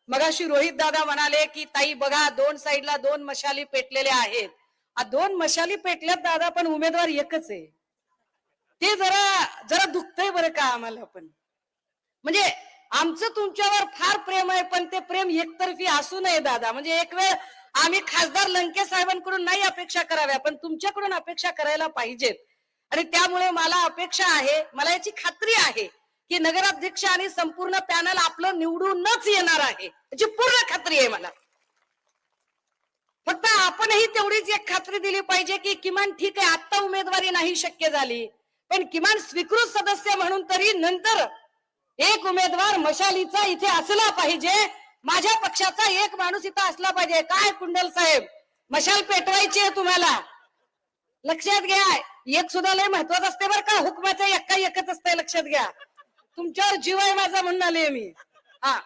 मगाशी रोहित दादा म्हणाले की ताई बघा दोन साईडला दोन मशाली पेटलेल्या आहेत. दोन मशाली पेटल्यात दादा, पण उमेदवार एकच आहे. ते जरा जरा दुखतंय बरं का आम्हाला पण. म्हणजे आमचं तुमच्यावर फार प्रेम आहे, पण ते प्रेम एकतर्फी असू नये दादा. म्हणजे एक वेळ आम्ही खासदार लंके साहेबांकडून नाही अपेक्षा कराव्या, पण तुमच्याकडून अपेक्षा करायला पाहिजेत. आणि त्यामुळे मला अपेक्षा आहे, मला याची खात्री आहे की नगराध्यक्ष आणि संपूर्ण पॅनल आपलं निवडूनच येणार आहे, याची पूर्ण खात्री आहे मला. फक्त आपणही तेवढीच एक खात्री दिली पाहिजे की किमान ठीक आहे आता उमेदवारी नाही शक्य झाली, पण किमान स्वीकृत सदस्य म्हणून तरी नंतर एक उमेदवार मशालीचा इथे असला पाहिजे. माझ्या पक्षाचा एक माणूस इथं असला पाहिजे. काय कुंडल साहेब, मशाल पेटवायची आहे तुम्हाला, लक्षात घ्या. एक सुद्धा लय महत्वाचं असते बरं का, हुकमाचा एक्का एकच असते, लक्षात घ्या. तुमच्यावर जीव आहे माझा म्हणून आले मी. हा